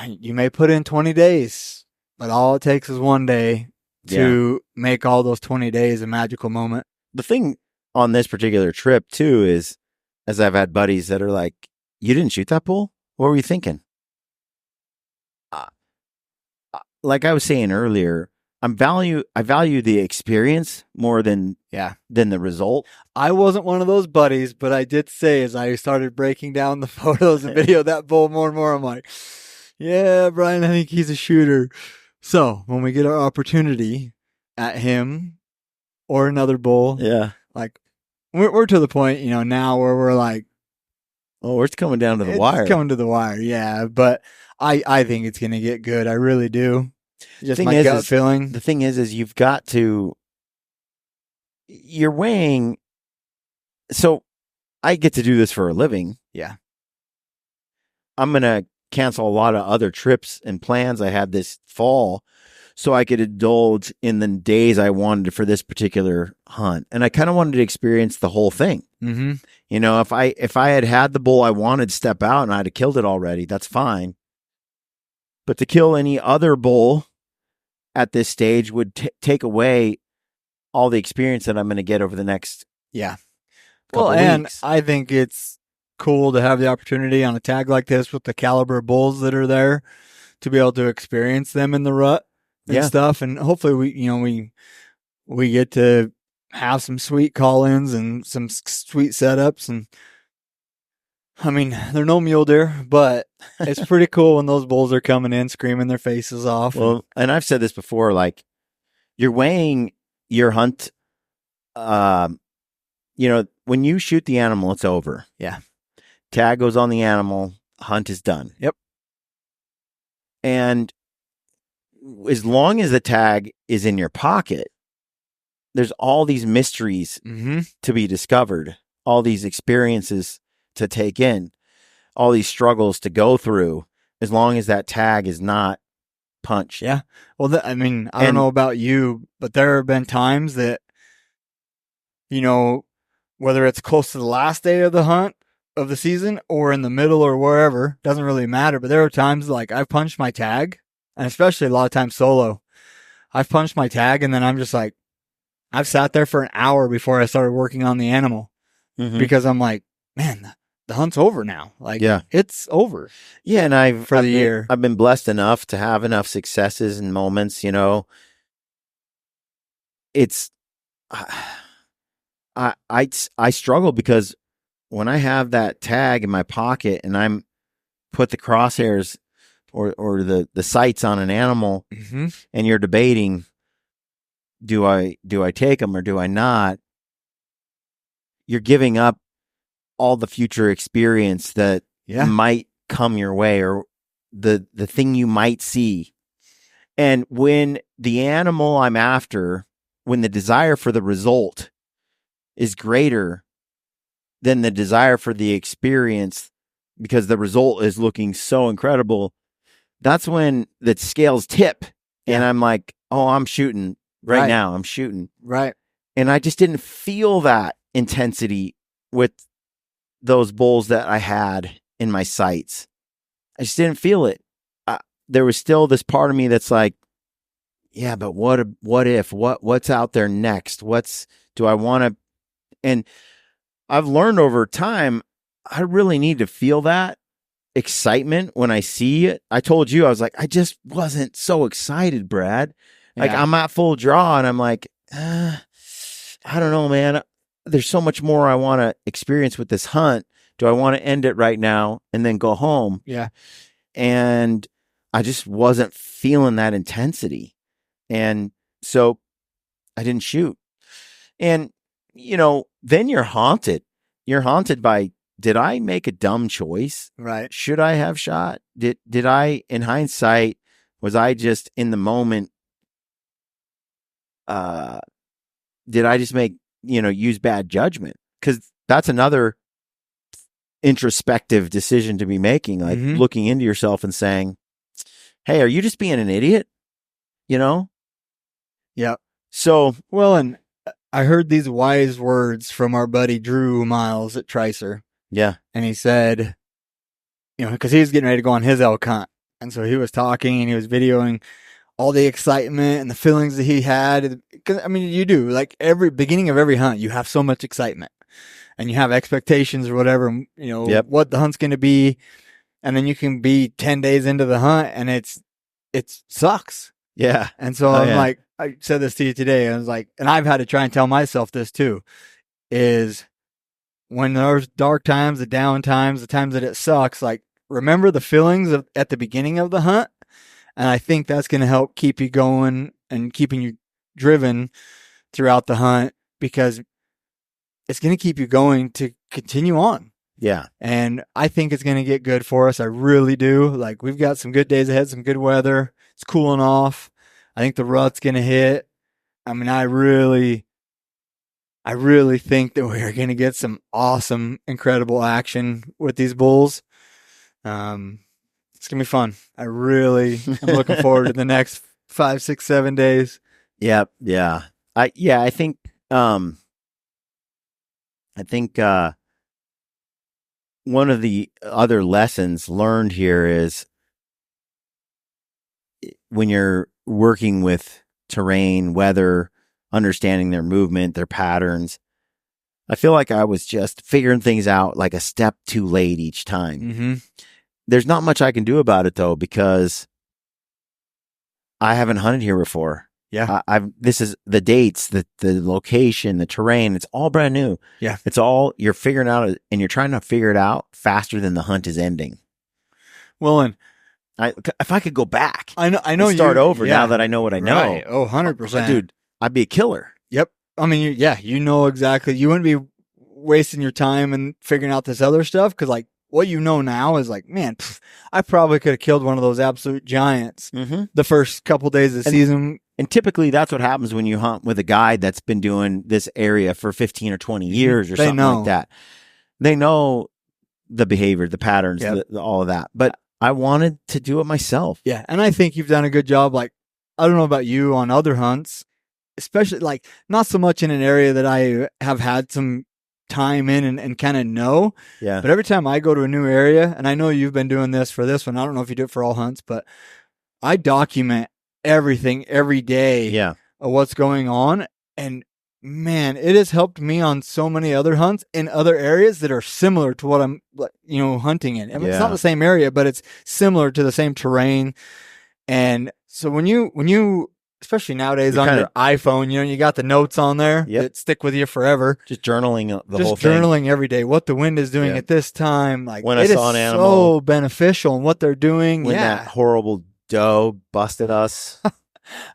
you may put in 20 days, but all it takes is one day to make all those 20 days a magical moment.
The thing on this particular trip too is, as I've had buddies that are like, you didn't shoot that bull? What were you thinking? Like I was saying earlier, I value the experience more than the result.
I wasn't one of those buddies, but I did say as I started breaking down the photos and video of that bull more and more, I'm like, yeah, Brian, I think he's a shooter. So when we get our opportunity at him or another bull, like we're to the point, now where we're like,
oh, it's coming down to the wire.
It's coming to the wire, yeah. But I think it's going to get good. I really do. Just my gut feeling.
The thing is you've got to, you're weighing. So I get to do this for a living.
Yeah.
I'm going to cancel a lot of other trips and plans I had this fall so I could indulge in the days I wanted for this particular hunt. And I kind of wanted to experience the whole thing.
Mm-hmm.
If I had the bull I wanted step out and I'd have killed it already, that's fine. But to kill any other bull at this stage would take away all the experience that I'm going to get over the next couple
and
weeks.
I think it's cool to have the opportunity on a tag like this with the caliber of bulls that are there to be able to experience them in the rut and stuff. And hopefully we get to have some sweet call-ins and some sweet setups. And I mean, they're no mule deer, but it's pretty cool when those bulls are coming in screaming their faces off.
Well, and I've said this before, like you're weighing your hunt. When you shoot the animal, it's over.
Yeah.
Tag goes on the animal, hunt is done.
Yep.
And as long as the tag is in your pocket, there's all these mysteries to be discovered, all these experiences to take in, all these struggles to go through, as long as that tag is not punched.
Yeah. Well, I don't know about you, but there have been times that, whether it's close to the last day of the hunt of the season or in the middle or wherever, doesn't really matter. But there are times like I've punched my tag And especially a lot of times solo. I've punched my tag and then I'm just like, I've sat there for an hour before I started working on the animal because I'm like, man, the hunt's over now. Like, it's over.
Yeah, and I've
year.
I've been blessed enough to have enough successes and moments, you know. It's I struggle because when I have that tag in my pocket and I'm put the crosshairs or the sights on an animal and you're debating, do I take them or do I not? You're giving up all the future experience that might come your way or the thing you might see. And when the animal I'm after, when the desire for the result is greater than the desire for the experience because the result is looking so incredible, that's when the scales tip. And I'm like, oh, I'm shooting right now. I'm shooting.
Right.
And I just didn't feel that intensity with those bulls that I had in my sights. I just didn't feel it. There was still this part of me that's like, yeah, but what's out there next? Do I want to? And I've learned over time, I really need to feel that excitement when I see it. I told you, I was like, I just wasn't so excited, Brad. Like I'm at full draw and I'm like, I don't know, man. There's so much more I want to experience with this hunt. Do I want to end it right now and then go home?
Yeah.
And I just wasn't feeling that intensity. And so I didn't shoot. And, you know, then you're haunted. You're haunted by, did I make a dumb choice?
Right.
Should I have shot? Did I, in hindsight, was I just in the moment, did I just use bad judgment? Because that's another introspective decision to be making, like looking into yourself and saying, hey, are you just being an idiot? You know?
Yeah.
So,
well, and I heard these wise words from our buddy Drew Miles at Tricer.
Yeah.
And he said, you know, because he was getting ready to go on his elk hunt. And so he was talking and he was videoing all the excitement and the feelings that he had. Because, I mean, you do. Like, every beginning of every hunt, you have so much excitement. And you have expectations or whatever, you know, what the hunt's going to be. And then you can be 10 days into the hunt and it sucks.
Yeah.
And so I'm like, I said this to you today. I was like, and I've had to try and tell myself this too, is when there's dark times, the down times, the times that it sucks, like, remember the feelings at the beginning of the hunt. And I think that's going to help keep you going and keeping you driven throughout the hunt, because it's going to keep you going to continue on.
Yeah.
And I think it's going to get good for us. I really do. Like, we've got some good days ahead, some good weather. It's cooling off. I think the rut's going to hit. I mean, I really think that we're going to get some awesome, incredible action with these bulls. It's going to be fun. I really am looking forward to the next 5, 6, 7 days.
Yep. Yeah. I think one of the other lessons learned here is when you're working with terrain, weather, understanding their movement, their patterns, I feel like I was just figuring things out like a step too late each time. There's not much I can do about it though, because I haven't hunted here before.
Yeah.
This is the dates, the location, the terrain. It's all brand new.
Yeah.
It's all, you're figuring out, and you're trying to figure it out faster than the hunt is ending.
Well, and
if I could go back,
I know
start over now that I know what I know.
Right. Oh, 100%.
Dude, I'd be a killer.
Yep. I mean, you know exactly. You wouldn't be wasting your time and figuring out this other stuff, because, like, what you know now is like, man, I probably could have killed one of those absolute giants the first couple days of the season.
And typically that's what happens when you hunt with a guide that's been doing this area for 15 or 20 years or something like that. They know the behavior, the patterns, all of that. But I wanted to do it myself.
Yeah. And I think you've done a good job. Like, I don't know about you on other hunts, especially, like, not so much in an area that I have had some time in and kind of know.
Yeah.
But every time I go to a new area, and I know you've been doing this for this one, I don't know if you do it for all hunts, but I document everything every day
Yeah.
of what's going on. And man, it has helped me on so many other hunts in other areas that are similar to what I'm, hunting in. I mean, it's not the same area, but it's similar to the same terrain. And so when you, especially nowadays on your iPhone, you got the notes on there that stick with you forever.
Just journaling the whole thing.
Just journaling every day, what the wind is doing at this time. Like,
when I saw an animal,
so beneficial in what they're doing.
When that horrible doe busted us.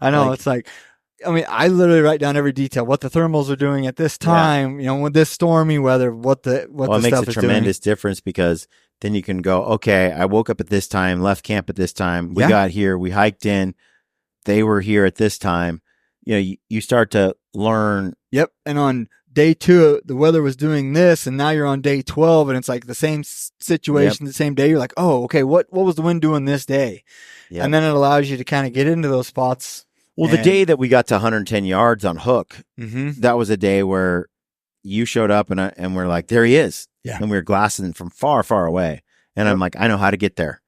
I know. It's like, I mean, I literally write down every detail, what the thermals are doing at this time, with this stormy weather, what the stuff is doing.
It makes a tremendous difference, because then you can go, okay, I woke up at this time, left camp at this time. We got here, we hiked in, they were here at this time. You start to learn.
Yep. And on day 2, the weather was doing this, and now you're on day 12, and it's like the same situation, the same day. You're like, oh, okay, what was the wind doing this day? Yep. And then it allows you to kind of get into those spots.
Well, the day that we got to 110 yards on hook, that was a day where you showed up and we're like, there he is. Yeah. And we were glassing from far, far away. And I'm like, I know how to get there.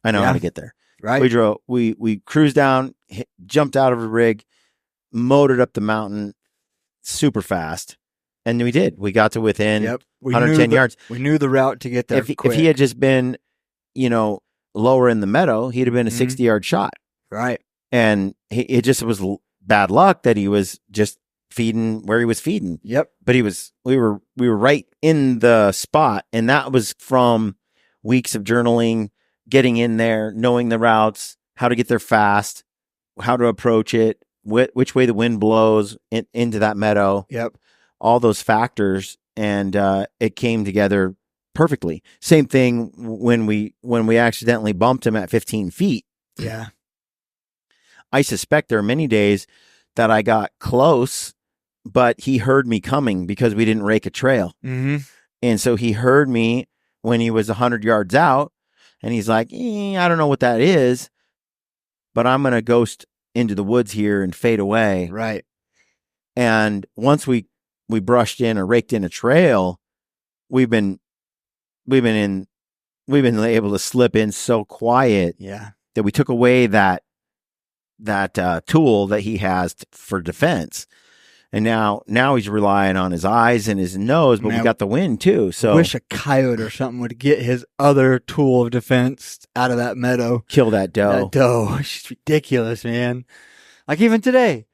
I know how to get there.
Right.
We drove, we cruised down, jumped out of a rig, motored up the mountain super fast. And we did. We got to within 110 yards.
We knew the route to get there.
If he had just been, lower in the meadow, he'd have been a 60-yard shot.
Right.
And it just was bad luck that he was just feeding where he was feeding.
Yep.
But we were right in the spot. And that was from weeks of journaling, getting in there, knowing the routes, how to get there fast, how to approach it, which way the wind blows into that meadow.
Yep.
All those factors. And it came together perfectly. Same thing when we accidentally bumped him at 15 feet.
Yeah.
I suspect there are many days that I got close, but he heard me coming because we didn't rake a trail.
Mm-hmm.
And so he heard me when he was 100 yards out, and he's like, I don't know what that is, but I'm going to ghost into the woods here and fade away.
Right.
And once we brushed in or raked in a trail, we've been able to slip in so quiet that we took away that tool that he has for defense. And now he's relying on his eyes and his nose, but we got the wind too. So
I wish a coyote or something would get his other tool of defense out of that meadow.
Kill that doe.
It's just ridiculous, man. Like even today,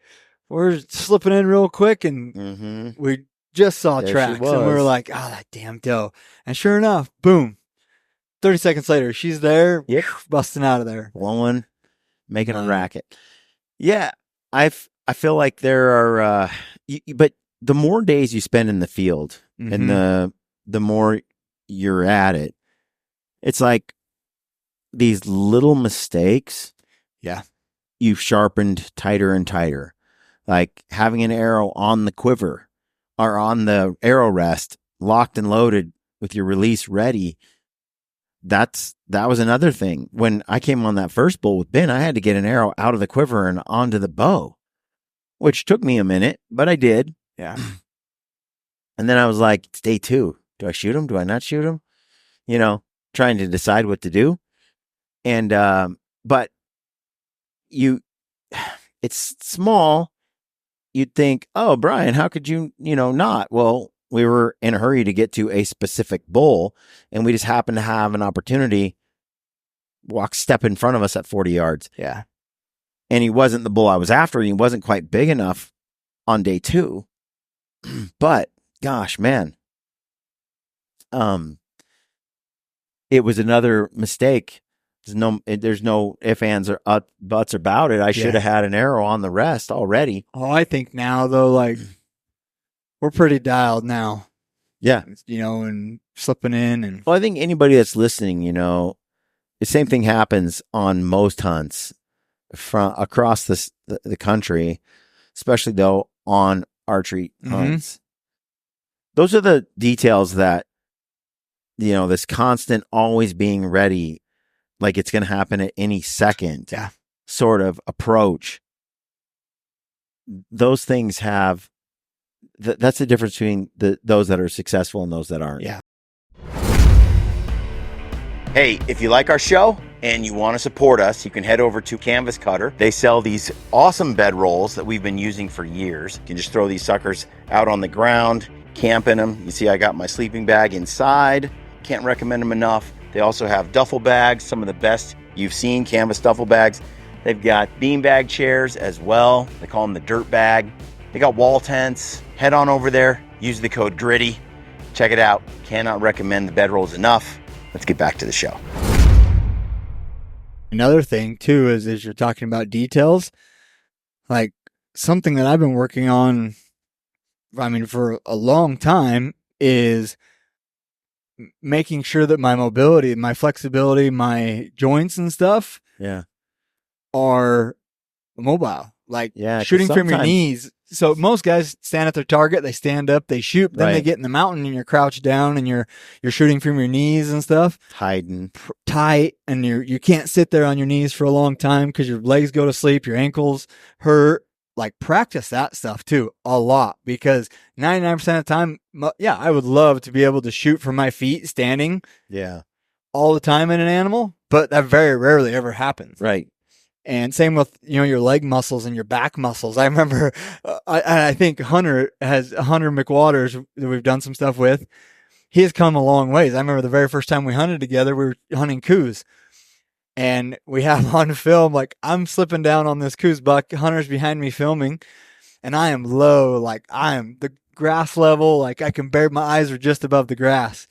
we're slipping in real quick and we just saw tracks and we were like, oh, that damn doe. And sure enough, boom. 30 seconds later, she's there, busting out of there.
Blowing. Making a racket. Yeah. I feel like there are, but the more days you spend in the field and the more you're at it, it's like these little mistakes.
Yeah.
You've sharpened tighter and tighter. Like having an arrow on the quiver or on the arrow rest, locked and loaded with your release ready. That was another thing. When I came on that first bull with Ben, I had to get an arrow out of the quiver and onto the bow, which took me a minute, but I did.
Yeah.
And then I was like, it's day 2. Do I shoot him? Do I not shoot him? Trying to decide what to do. And, but it's small. You'd think, oh, Brian, how could you, not? Well, we were in a hurry to get to a specific bull, and we just happened to have an opportunity step in front of us at 40 yards.
Yeah.
And he wasn't the bull I was after. He wasn't quite big enough on day 2. But gosh, man, it was another mistake. There's no ifs, ands, or buts about it. I should have had an arrow on the rest already.
Oh, I think now though, like, we're pretty dialed now.
Yeah.
And slipping in. And
well, I think anybody that's listening, the same thing happens on most hunts from across the country, especially though on archery hunts. Those are the details that, this constant always being ready, like it's going to happen at any second sort of approach. Those things have, that's the difference between those that are successful and those that aren't.
Yeah.
Hey, if you like our show and you want to support us, you can head over to Canvas Cutter. They sell these awesome bed rolls that we've been using for years. You can just throw these suckers out on the ground, camp in them. You see I got my sleeping bag inside. Can't recommend them enough. They also have duffel bags, some of the best you've seen, Canvas duffel bags. They've got beanbag chairs as well. They call them the dirt bag. They got wall tents. Head on over there, use the code GRITTY. Check it out. Cannot recommend the bedrolls enough. Let's get back to the show.
Another thing too is as you're talking about details, like something that I've been working on, I mean, for a long time is making sure that my mobility, my flexibility, my joints and stuff are mobile. Like shooting from your knees. So most guys stand at their target, they stand up, they shoot, then they get in the mountain and you're crouched down and you're shooting from your knees and stuff.
Hiding
tight, and you can't sit there on your knees for a long time because your legs go to sleep, your ankles hurt. Like practice that stuff too a lot, because 99% of the time, I would love to be able to shoot from my feet standing all the time in an animal, but that very rarely ever happens.
Right.
And same with, your leg muscles and your back muscles. I remember, I think Hunter McWaters that we've done some stuff with, he has come a long ways. I remember the very first time we hunted together, we were hunting coos. And we have on film, like I'm slipping down on this coos buck, Hunter's behind me filming, and I am low, like I am the grass level, like I can my eyes are just above the grass.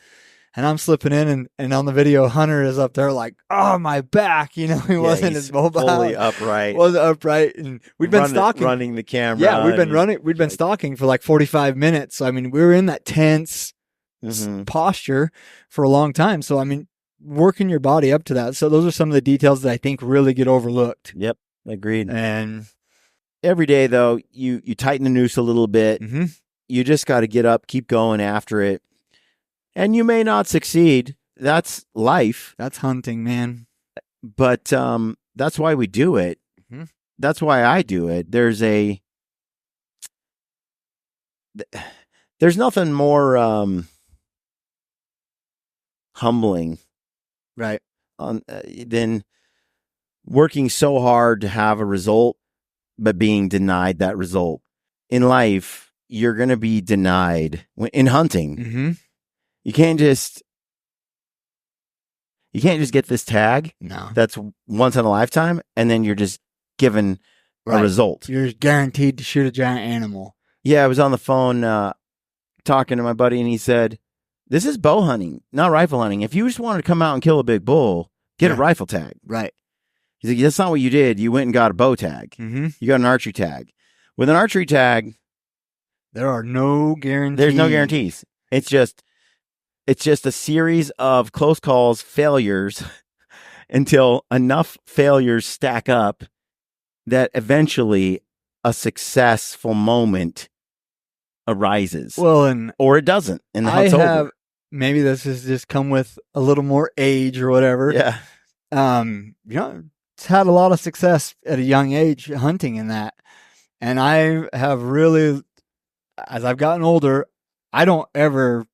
And I'm slipping in, and on the video, Hunter is up there like, oh, my back. He wasn't as mobile.
Fully upright.
Wasn't upright. And we'd been stalking.
Running the camera.
Yeah, we'd been stalking for like 45 minutes. So, I mean, we were in that tense posture for a long time. So, I mean, working your body up to that. So those are some of the details that I think really get overlooked.
Yep, agreed.
And
every day, though, you tighten the noose a little bit.
Mm-hmm.
You just got to get up, keep going after it. And you may not succeed. That's life.
That's hunting, man.
But that's why we do it.
Mm-hmm.
That's why I do it. There's nothing more humbling,
right,
than working so hard to have a result, but being denied that result. In life, you're going to be denied. In hunting,
mm-hmm.
You can't just get this tag.
No.
That's once in a lifetime, and then you're just given a result.
You're guaranteed to shoot a giant animal.
Yeah, I was on the phone talking to my buddy, and he said, this is bow hunting, not rifle hunting. If you just wanted to come out and kill a big bull, get a rifle tag.
Right.
He's like, that's not what you did. You went and got a bow tag.
Mm-hmm.
You got an archery tag. With an archery tag,
there are no guarantees.
There's no guarantees. It's just a series of close calls, failures, until enough failures stack up that eventually a successful moment arises.
Well,
or it doesn't, and the hunt's over.
Maybe this has just come with a little more age or whatever.
Yeah.
It's had a lot of success at a young age hunting in that. And I have really, as I've gotten older, I don't ever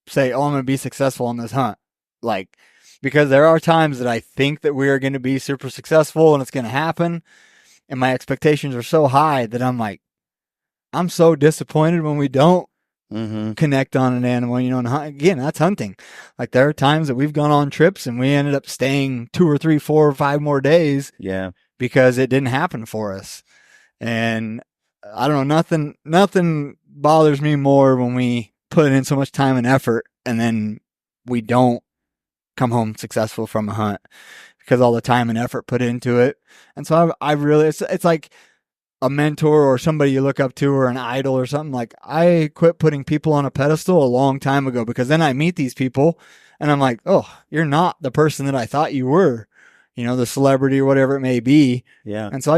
say, oh, I'm going to be successful on this hunt. Like, because there are times that I think that we are going to be super successful and it's going to happen. And my expectations are so high that I'm like, I'm so disappointed when we don't connect on an animal, and again, that's hunting. Like there are times that we've gone on trips and we ended up staying 2 or 3, 4 or 5 more days.
Yeah.
Because it didn't happen for us. And I don't know, nothing bothers me more when we put in so much time and effort and then we don't come home successful from a hunt because all the time and effort put into it. And so I really, it's like a mentor or somebody you look up to or an idol or something. Like I quit putting people on a pedestal a long time ago because then I meet these people and I'm like, oh, you're not the person that I thought you were, the celebrity or whatever it may be.
Yeah.
And so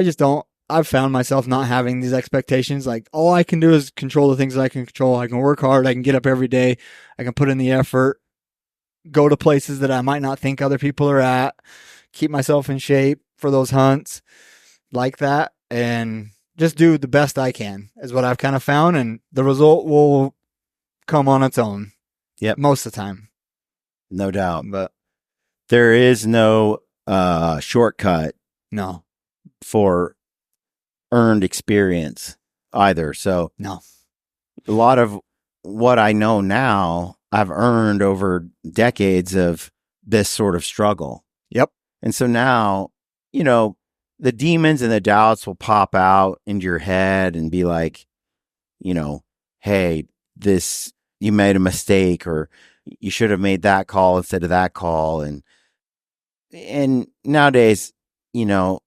I've found myself not having these expectations. Like all I can do is control the things that I can control. I can work hard. I can get up every day. I can put in the effort, go to places that I might not think other people are at, keep myself in shape for those hunts like that. And just do the best I can is what I've kind of found. And the result will come on its own.
Yep.
Most of the time.
No doubt.
But
there is no shortcut
No.
for earned experience either. So
No.
a lot of what I know now, I've earned over decades of this sort of struggle.
Yep.
And so now, you know, the demons and the doubts will pop out into your head and be like, you know, hey, you made a mistake, or you should have made that call instead of that call. And nowadays, you know,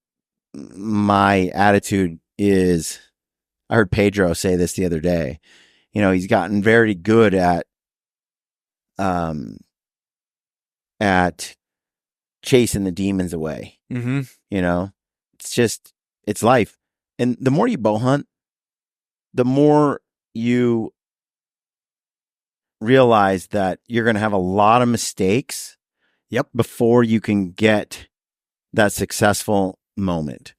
my attitude is, I heard Pedro say this the other day, you know, he's gotten very good at chasing the demons away.
Mm-hmm.
You know, it's life. And the more you bow hunt, the more you realize that you're going to have a lot of mistakes.
Yep.
Before you can get that successful moment.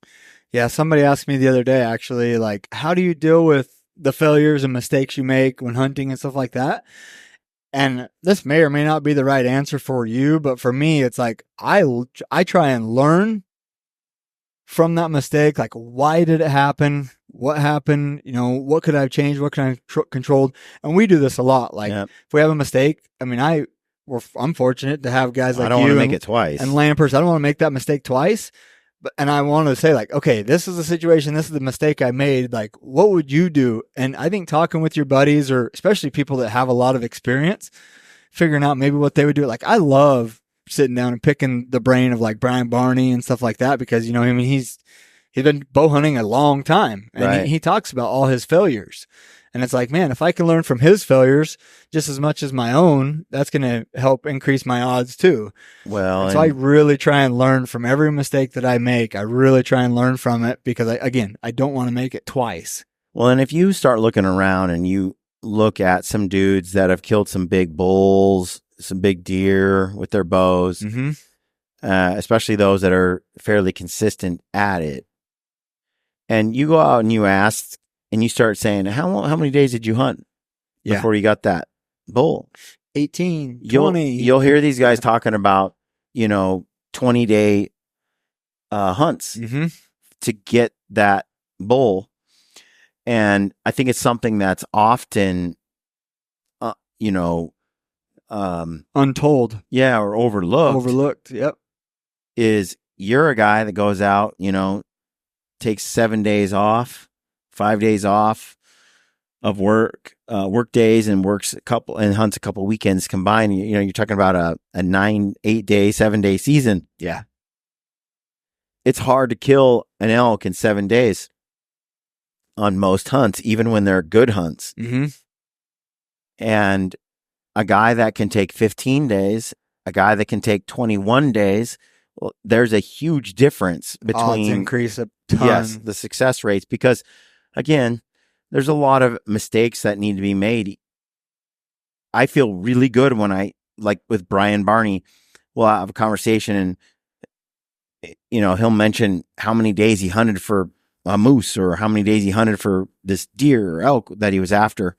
Yeah. Somebody asked me the other day, actually, like, how do you deal with the failures and mistakes you make when hunting and stuff like that? And this may or may not be the right answer for you, but for me, it's like, I try and learn from that mistake. Like, why did it happen? What happened? You know, what could I have changed? What could I have controlled? And we do this a lot. Like, if we have a mistake, I mean, I'm fortunate to have guys like
I don't
you
want to make it twice.
And Lampers. I don't want to make that mistake twice. And I want to say, like, okay, this is the situation. This is the mistake I made. Like, what would you do? And I think talking with your buddies, or especially people that have a lot of experience, figuring out maybe what they would do. Like, I love sitting down and picking the brain of like Brian Barney and stuff like that, because, you know, I mean, he's been bow hunting a long time, and
right.
he talks about all his failures. And it's like, man, if I can learn from his failures just as much as my own, that's going to help increase my odds too.
Well,
so I really try and learn from every mistake that I make. I really try and learn from it, because I don't want to make it twice.
Well, and if you start looking around and you look at some dudes that have killed some big bulls, some big deer with their bows,
mm-hmm.
Especially those that are fairly consistent at it, and you go out and you ask, and you start saying, how many days did you hunt before you got that bull?
18, 20.
You'll hear these guys talking about, you know, 20-day hunts
mm-hmm.
to get that bull. And I think it's something that's often, you know,
untold.
Yeah, or overlooked.
Overlooked, yep.
Is you're a guy that goes out, you know, takes 7 days off, 5 days off of work days, and hunts a couple weekends combined. You know, you're talking about a 8-day, 7-day season.
Yeah.
It's hard to kill an elk in 7 days on most hunts, even when they're good hunts.
Mm-hmm.
And a guy that can take 15 days, a guy that can take 21 days, well, there's a huge difference between
odds increase a ton.
Yes, the success rates, because again, there's a lot of mistakes that need to be made. I feel really good when I, like with Brian Barney, we'll have a conversation, and you know, he'll mention how many days he hunted for a moose, or how many days he hunted for this deer or elk that he was after.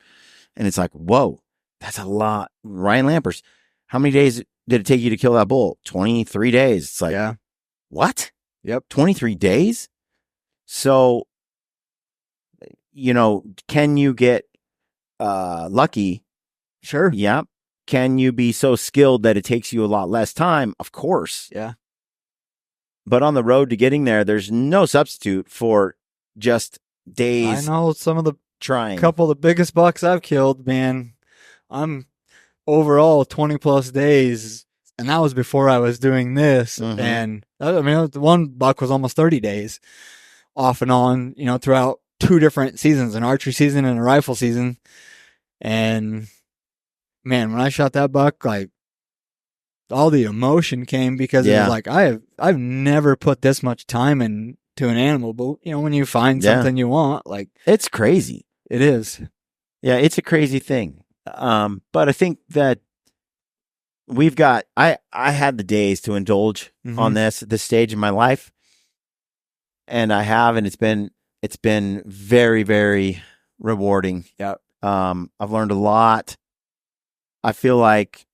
And it's like, whoa, that's a lot. Ryan Lampers, how many days did it take you to kill that bull? 23 days. It's like,
yeah.
What?
Yep.
23 days? So, you know, can you get lucky?
Sure.
Yeah. Can you be so skilled that it takes you a lot less time? Of course.
Yeah.
But on the road to getting there, there's no substitute for just days.
I know some of the
trying.
Couple of the biggest bucks I've killed, man. I'm overall 20 plus days, and that was before I was doing this.
Mm-hmm.
And I mean, the one buck was almost 30 days off and on, you know, throughout 2 different seasons, an archery season and a rifle season. And man, when I shot that buck, like, all the emotion came, because it was like, I've never put this much time into an animal. But you know, when you find something you want, like,
it's crazy.
It is.
Yeah, it's a crazy thing. But I think that we've got, I had the days to indulge on this stage in my life, and I have, and it's been very, very rewarding.
Yeah.
I've learned a lot. I feel like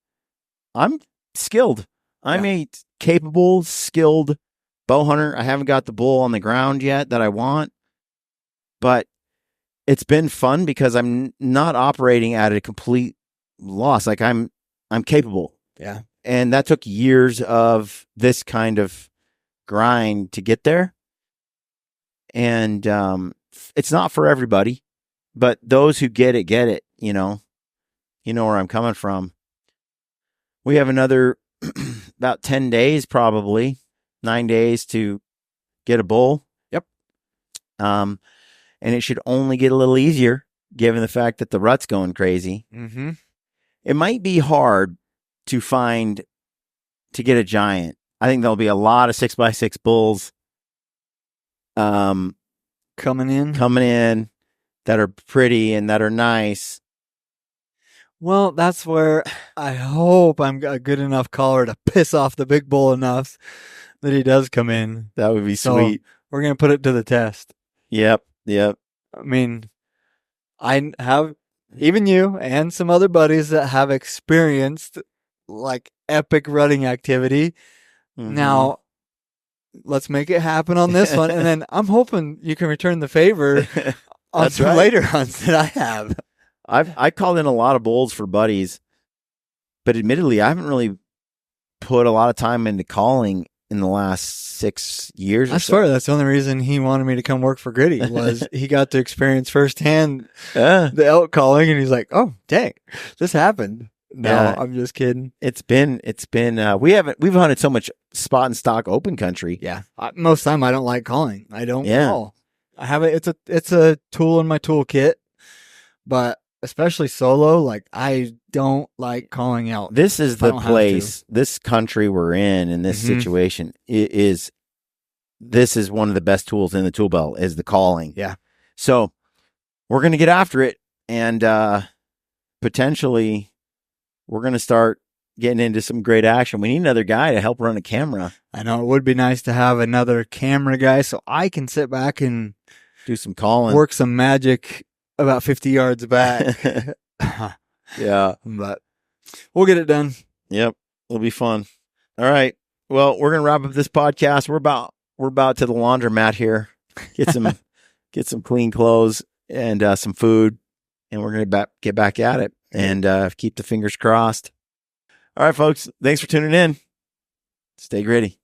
I'm skilled. I'm a capable, skilled bow hunter. I haven't got the bull on the ground yet that I want, but it's been fun because I'm not operating at a complete loss. Like I'm capable.
Yeah.
And that took years of this kind of grind to get there. And it's not for everybody, but those who get it, you know where I'm coming from. We have another about 10 days, probably 9 days to get a bull.
Yep.
And it should only get a little easier given the fact that the rut's going crazy.
Mm-hmm.
It might be hard to get a giant. I think there'll be a lot of 6x6 bulls
Coming in
that are pretty and that are nice.
Well, that's where I hope I'm a good enough caller to piss off the big bull enough that he does come in.
That would be sweet.
We're going to put it to the test.
Yep.
I mean, I have even you and some other buddies that have experienced like epic rutting activity.
Mm-hmm.
Now, let's make it happen on this one. And then I'm hoping you can return the favor on some later hunts that I have.
I called in a lot of bulls for buddies, but admittedly, I haven't really put a lot of time into calling in the last 6 years.
I swear that's the only reason he wanted me to come work for Gritty was he got to experience firsthand the elk calling, and he's like, "Oh, dang, this happened." No, I'm just kidding.
It's been we've hunted so much spot and stock open country.
Yeah, most time I don't like calling. I don't call. I have it. It's a tool in my toolkit, but especially solo, like I don't like calling out.
This is the place, this country we're in this situation this is one of the best tools in the tool belt is the calling.
Yeah.
So we're going to get after it, and potentially we're going to start getting into some great action. We need another guy to help run a camera.
I know it would be nice to have another camera guy so I can sit back and
do some calling,
work some magic about 50 yards back.
Yeah.
But we'll get it done.
Yep. It'll be fun. All right. Well, we're going to wrap up this podcast. We're about to the laundromat here. Get some clean clothes and some food, and we're going to get back at it and keep the fingers crossed. All right, folks. Thanks for tuning in. Stay gritty.